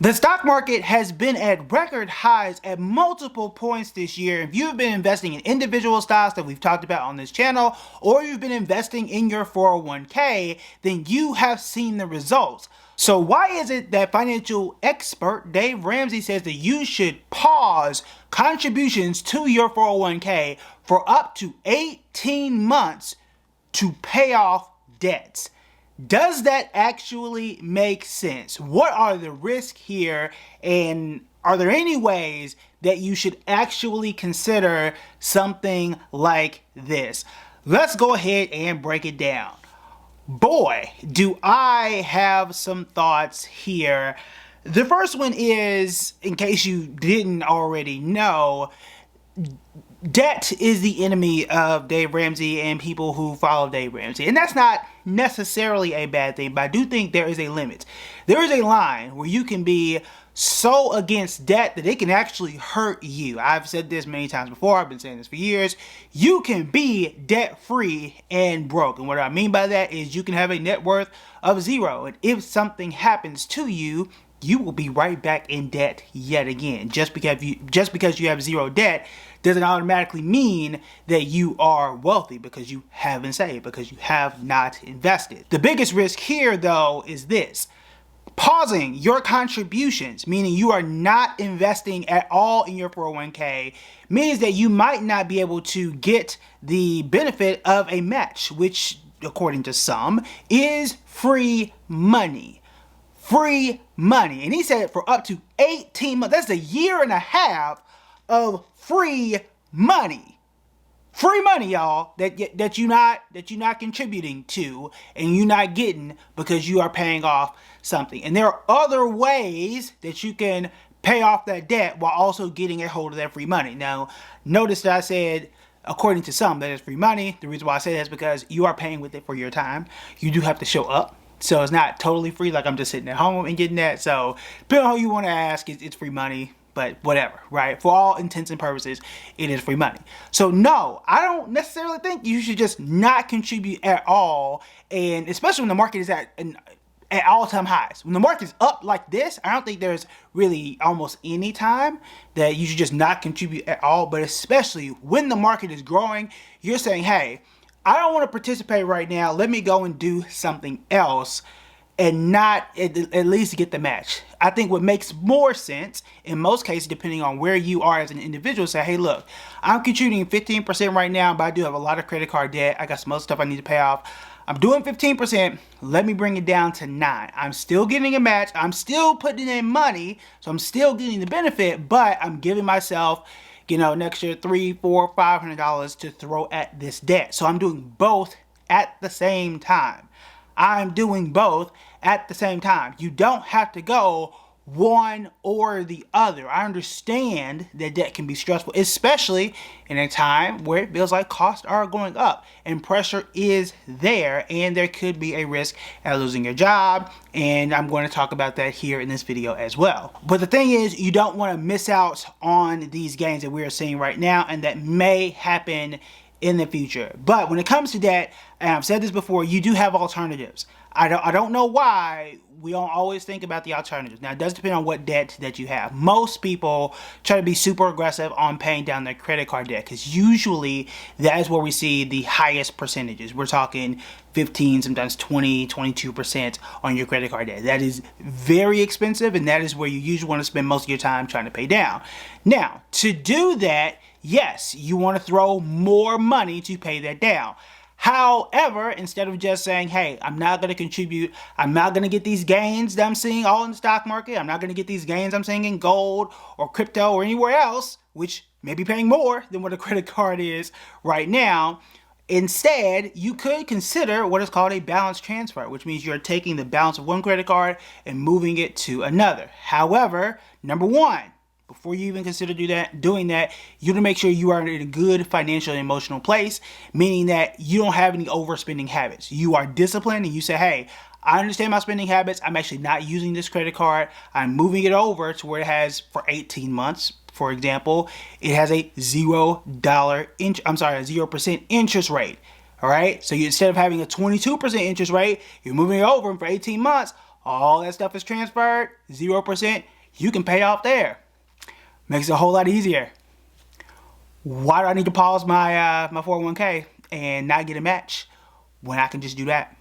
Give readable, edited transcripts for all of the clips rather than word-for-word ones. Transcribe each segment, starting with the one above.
The stock market has been at record highs at multiple points this year. If you've been investing in individual stocks that we've talked about on this channel, or you've been investing in your 401k, then you have seen the results. So why is it that financial expert Dave Ramsey says that you should pause contributions to your 401k for up to 18 months to pay off debts? Does that actually make sense? What are the risks here, and are there any ways that you should actually consider something like this? Let's go ahead and break it down. Boy, do I have some thoughts here. The first one is, in case you didn't already know, debt is the enemy of Dave Ramsey and people who follow Dave Ramsey. And that's not necessarily a bad thing, but I do think there is a limit. There is a line where you can be so against debt that it can actually hurt you. I've said this many times before. I've been saying this for years. You can be debt-free and broke. And what I mean by that is you can have a net worth of zero. And if something happens to you, you will be right back in debt yet again. Just because you have zero debt doesn't automatically mean that you are wealthy, because you haven't saved, because you have not invested. The biggest risk here, though, is this. Pausing your contributions, meaning you are not investing at all in your 401k, means that you might not be able to get the benefit of a match, which, according to some, is free money. Free money. And he said for up to 18 months. That's a year and a half of free money. Free money, y'all, that you're not contributing to, and you're not getting because you are paying off something. And there are other ways that you can pay off that debt while also getting a hold of that free money. Now, notice that I said, according to some, that is free money. The reason why I say that is because you are paying with it for your time. You do have to show up. So it's not totally free, like I'm just sitting at home and getting that. So depending on who you want to ask, it's free money, but whatever, right? For all intents and purposes, it is free money. So no, I don't necessarily think you should just not contribute at all, and especially when the market is at all-time highs. When the market's up like this, I don't think there's really almost any time that you should just not contribute at all, but especially when the market is growing, you're saying, hey, I don't want to participate right now. Let me go and do something else and not at least get the match. I think what makes more sense in most cases, depending on where you are as an individual, say, hey, look, I'm contributing 15% right now, but I do have a lot of credit card debt. I got some other stuff I need to pay off. I'm doing 15%. Let me bring it down to 9. I'm still getting a match. I'm still putting in money, so I'm still getting the benefit, but I'm giving myself, an extra $300, $400, $500 to throw at this debt. So I'm doing both at the same time. I'm doing both at the same time. You don't have to go one or the other. I understand that debt can be stressful, especially in a time where it feels like costs are going up and pressure is there, and there could be a risk at losing your job, and I'm going to talk about that here in this video as well. But the thing is, you don't want to miss out on these gains that we are seeing right now and that may happen in the future. But when it comes to debt, and I've said this before, you do have alternatives. I don't know why we don't always think about the alternatives. Now, it does depend on what debt that you have. Most people try to be super aggressive on paying down their credit card debt, because usually that is where we see the highest percentages. We're talking 15, sometimes 20, 22% on your credit card debt. That is very expensive, and that is where you usually want to spend most of your time trying to pay down. Now, to do that, yes, you want to throw more money to pay that down. However, instead of just saying, hey, I'm not going to contribute, I'm not going to get these gains that I'm seeing all in the stock market, I'm not going to get these gains I'm seeing in gold or crypto or anywhere else, which may be paying more than what a credit card is right now. Instead, you could consider what is called a balance transfer, which means you're taking the balance of one credit card and moving it to another. However, number one, before you even consider doing that, you want to make sure you are in a good financial and emotional place, meaning that you don't have any overspending habits. You are disciplined and you say, hey, I understand my spending habits. I'm actually not using this credit card. I'm moving it over to where it has for 18 months. For example, it has a $0% interest rate. All right. So instead of having a 22% interest rate, you're moving it over, and for 18 months, all that stuff is transferred, 0%, you can pay off there. Makes it a whole lot easier. Why do I need to pause my my 401k and not get a match when I can just do that?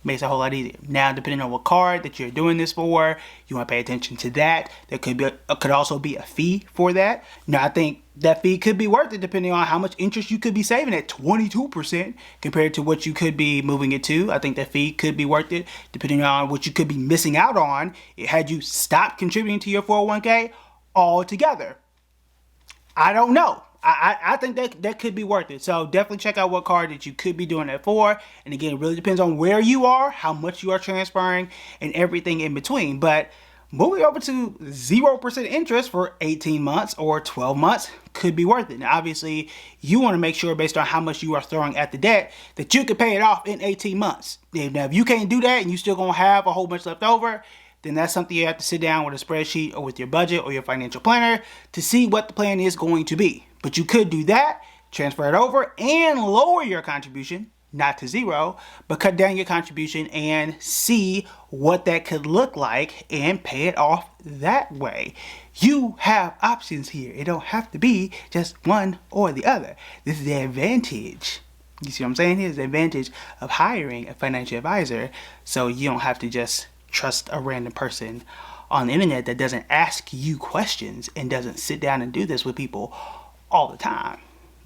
Makes it a whole lot easier. Now, depending on what card that you're doing this for, you want to pay attention to that. There could also be a fee for that. Now, I think that fee could be worth it depending on how much interest you could be saving at 22% compared to what you could be moving it to. I think that fee could be worth it depending on what you could be missing out on had you stopped contributing to your 401k altogether. I don't know. I think that could be worth it. So definitely check out what card that you could be doing that for. And again, it really depends on where you are, how much you are transferring, and everything in between. But moving over to 0% interest for 18 months or 12 months could be worth it. Now, obviously, you want to make sure based on how much you are throwing at the debt that you can pay it off in 18 months. Now, if you can't do that and you still going to have a whole bunch left over, then that's something you have to sit down with a spreadsheet or with your budget or your financial planner to see what the plan is going to be. But you could do that, transfer it over, and lower your contribution, not to 0, but cut down your contribution and see what that could look like and pay it off that way. You have options here. It don't have to be just one or the other. This is the advantage. You see what I'm saying? Here's the advantage of hiring a financial advisor, so you don't have to just trust a random person on the internet that doesn't ask you questions and doesn't sit down and do this with people all the time.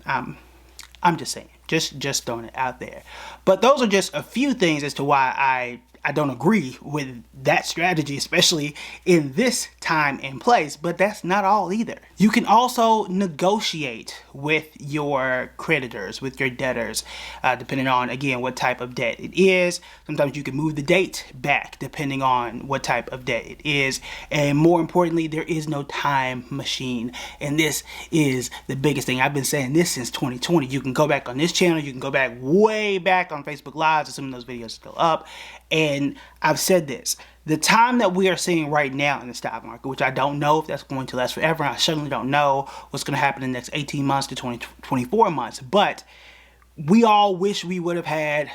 I'm just saying, just throwing it out there. But those are just a few things as to why I don't agree with that strategy, especially in this time and place. But that's not all either. You can also negotiate with your creditors, with your debtors, depending on, again, what type of debt it is. Sometimes you can move the date back depending on what type of debt it is. And more importantly, there is no time machine. And this is the biggest thing. I've been saying this since 2020. You can go back on this channel. You can go back way back on Facebook Lives. Some of those videos are still up. And I've said this, the time that we are seeing right now in the stock market, which I don't know if that's going to last forever. I certainly don't know what's going to happen in the next 18 months to 24 months. But we all wish we would have had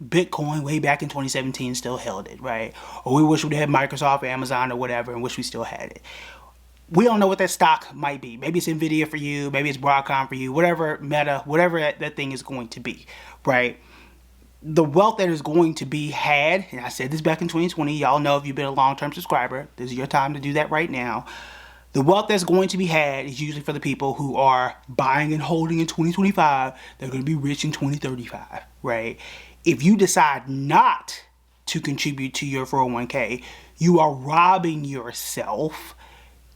Bitcoin way back in 2017, still held it, right? Or we wish we'd had Microsoft or Amazon or whatever and wish we still had it. We don't know what that stock might be. Maybe it's Nvidia for you. Maybe it's Broadcom for you. Whatever, Meta, whatever that thing is going to be, right? The wealth that is going to be had, and I said this back in 2020, y'all know if you've been a long-term subscriber, this is your time to do that right now. The wealth that's going to be had is usually for the people who are buying and holding in 2025. They're going to be rich in 2035, right? If you decide not to contribute to your 401k, you are robbing yourself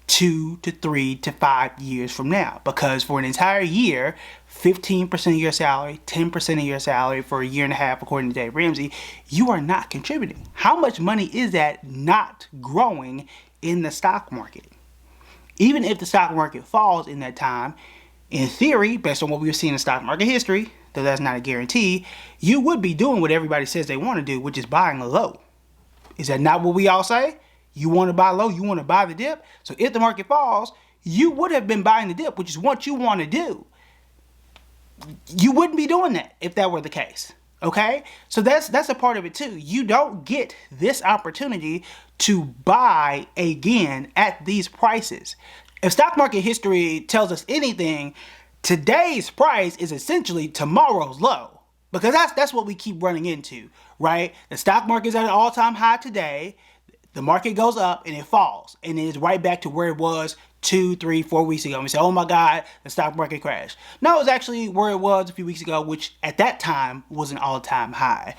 2 to 3 to 5 years from now, because for an entire year, 15% of your salary, 10% of your salary for a year and a half, according to Dave Ramsey, you are not contributing. How much money is that not growing in the stock market? Even if the stock market falls in that time, in theory, based on what we've seen in stock market history, though that's not a guarantee, you would be doing what everybody says they want to do, which is buying low. Is that not what we all say? You want to buy low, you want to buy the dip. So if the market falls, you would have been buying the dip, which is what you want to do. You wouldn't be doing that if that were the case. Okay? So that's a part of it too. You don't get this opportunity to buy again at these prices. If stock market history tells us anything, today's price is essentially tomorrow's low. Because that's what we keep running into, right? The stock market is at an all-time high today. The market goes up and it falls, and it is right back to where it was 2, 3, 4 weeks ago. And we say, oh my God, the stock market crashed. No, it was actually where it was a few weeks ago, which at that time was an all-time high.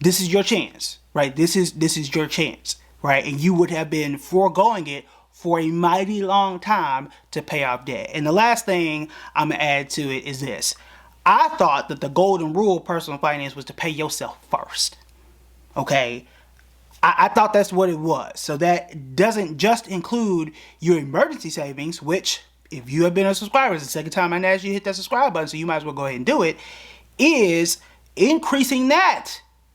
This is your chance, right? This is your chance, right? And you would have been foregoing it for a mighty long time to pay off debt. And the last thing I'm gonna add to it is this. I thought that the golden rule of personal finance was to pay yourself first, okay? I thought that's what it was. So that doesn't just include your emergency savings, which if you have been a subscriber, it's the second time I asked you to hit that subscribe button, so you might as well go ahead and do it, is increasing that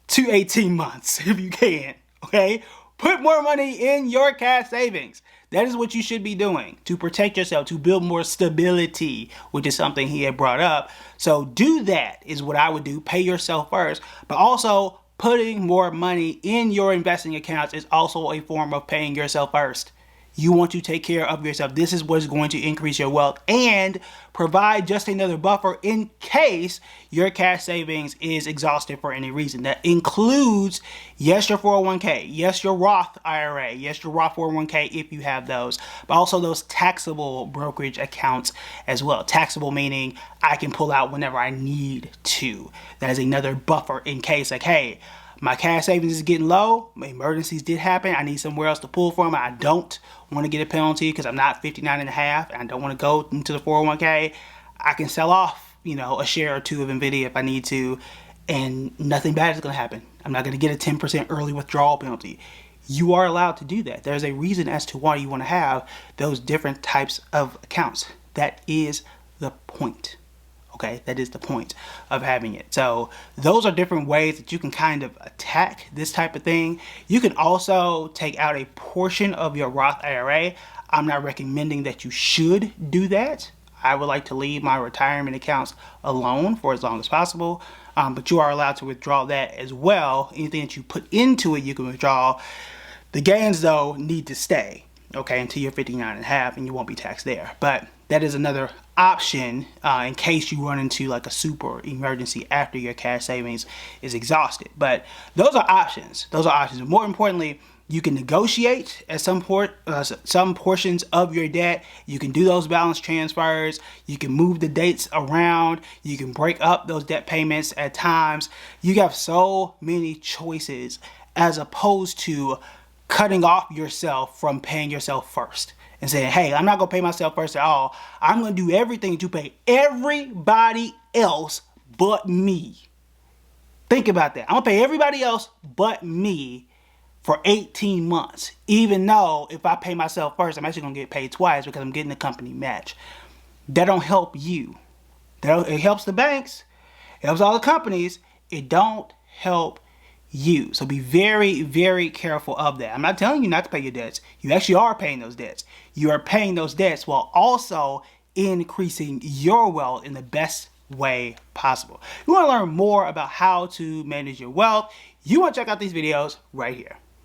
to 18 months if you can, okay? Put more money in your cash savings. That is what you should be doing to protect yourself, to build more stability, which is something he had brought up. So do that is what I would do. Pay yourself first, but also putting more money in your investing accounts is also a form of paying yourself first. You want to take care of yourself. This is what is going to increase your wealth and provide just another buffer in case your cash savings is exhausted for any reason. That includes, yes, your 401k, yes, your Roth IRA, yes, your Roth 401k if you have those, but also those taxable brokerage accounts as well. Taxable meaning I can pull out whenever I need to. That is another buffer in case, like, hey, my cash savings is getting low. Emergencies did happen. I need somewhere else to pull from. I don't want to get a penalty because I'm not 59 and a half and I don't want to go into the 401k. I can sell off, a share or two of NVIDIA if I need to, and nothing bad is going to happen. I'm not going to get a 10% early withdrawal penalty. You are allowed to do that. There's a reason as to why you want to have those different types of accounts. That is the point. Okay, that is the point of having it. So those are different ways that you can kind of attack this type of thing. You can also take out a portion of your Roth IRA. I'm not recommending that you should do that. I would like to leave my retirement accounts alone for as long as possible. But you are allowed to withdraw that as well. Anything that you put into it, you can withdraw. The gains, though, need to stay, okay, until you're 59 and a half, and you won't be taxed there. But that is another option in case you run into like a super emergency after your cash savings is exhausted. But those are options. Those are options. More importantly, you can negotiate at some portions of your debt. You can do those balance transfers. You can move the dates around. You can break up those debt payments at times. You have so many choices as opposed to cutting off yourself from paying yourself first and saying, hey, I'm not going to pay myself first at all. I'm going to do everything to pay everybody else but me. Think about that. I'm going to pay everybody else but me for 18 months, even though if I pay myself first, I'm actually going to get paid twice because I'm getting the company match. That don't help you. It helps the banks. It helps all the companies. It don't help you. So be very, very careful of that. I'm not telling you not to pay your debts. You actually are paying those debts. You are paying those debts while also increasing your wealth in the best way possible. You want to learn more about how to manage your wealth, you want to check out these videos right here.